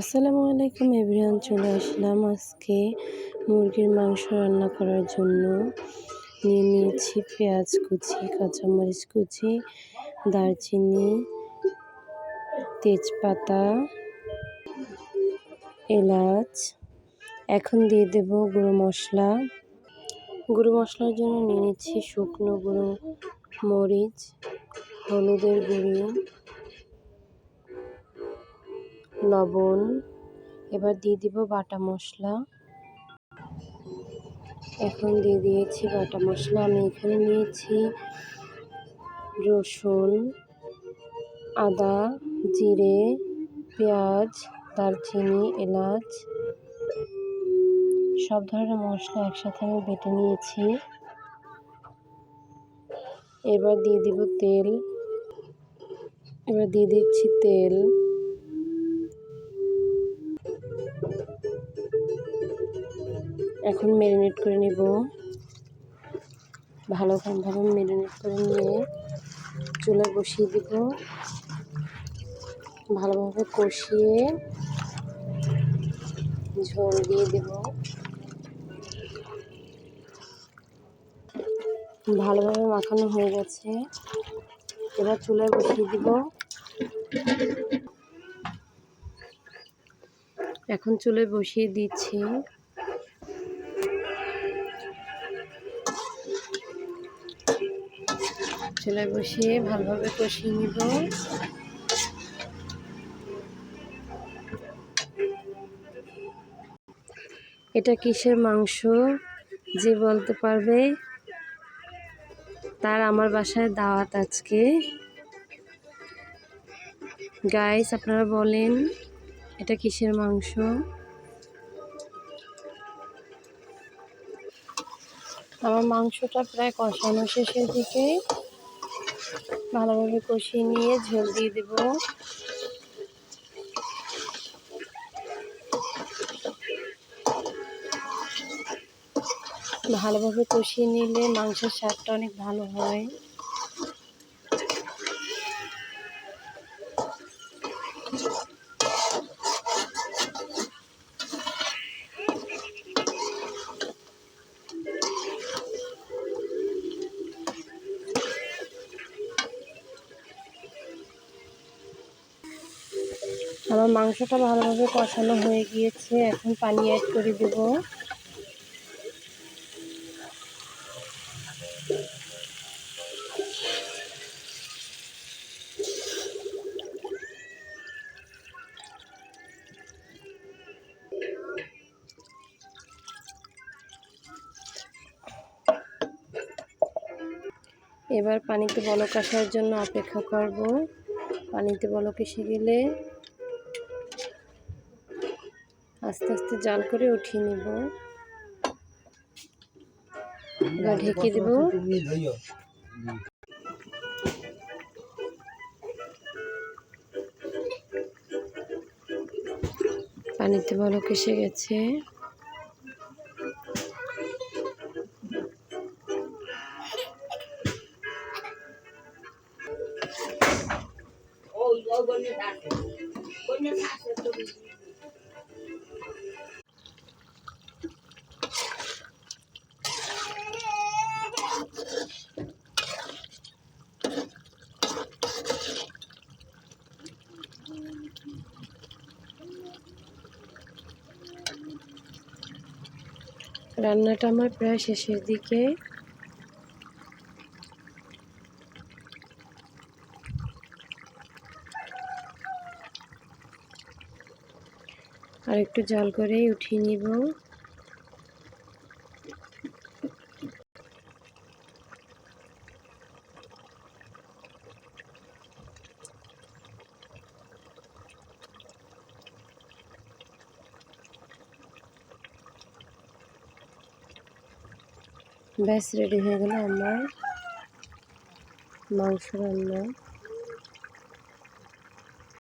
আসসালামু আলাইকুম এভরিওয়ান, চলে আসলাম আজকে মুরগির মাংস রান্না করার জন্য। নিয়ে নিয়েছি পেঁয়াজ কুচি, কাঁচামরিচ কুচি, দারচিনি, তেজপাতা, এলাচ। এখন দিয়ে দেব গুঁড়ো মশলা। গুঁড়ো মশলার জন্য নিয়ে নিচ্ছি শুকনো গুঁড়ো মরিচ, হলুদের গুঁড়ি, লবণ। এবার দিয়ে দিব বাটা মশলা। এখন দিয়ে দিয়েছি বাটা মশলা। আমি এখানে নিয়েছি রসুন, আদা, জিরে, পেঁয়াজ, দারচিনি, এলাচ, সব ধরনের মশলা একসাথে আমি বেটে নিয়েছি। এবার দিয়ে দিব তেল। এবার দিয়ে দিচ্ছি তেল। এখন ম্যারিনেট করে নেব। ভালোভাবে ম্যারিনেট করে নিয়ে চুলায় বসিয়ে দিব। ভালোভাবে কষিয়ে ঝোল দিয়ে দেব। ভালোভাবে মাখানো হয়ে গেছে। এবার চুলায় বসিয়ে দিব। এখন চুলায় বসিয়ে দিচ্ছি। চুলায় বসিয়ে ভালোভাবে কষিয়ে নিব। এটা কিসের মাংস যে বলতে পারবে তার আমার বাসায় দাওয়াত আজকে। গাইস, আপনারা বলেন এটা কিসের মাংস? আমার মাংসটা প্রায় কষানো শেষের দিকে। ভালোভাবে কষিয়ে নিয়ে ঝোল দিয়ে দেব। ভালোভাবে কষিয়ে নিলে মাংসের স্বাদটা অনেক ভালো হয়। আমার মাংসটা ভালোভাবে কষানো হয়ে গিয়েছে। এখন পানি অ্যাড করে দেব। এবার পানিতে বলক আসার জন্য অপেক্ষা করব। পানিতে বলক এসে গেলে আস্তে আস্তে জাল করে উঠিয়ে নেব। এবার ঢেকে দেব। পানিতে বলক এসে গেছে। রান্নাটা আমার প্রায় শেষের দিকে। আর একটু জাল করেই উঠিয়ে নিব। ব্যাস রেডি হয়ে গেল আমার মাংস রান্না।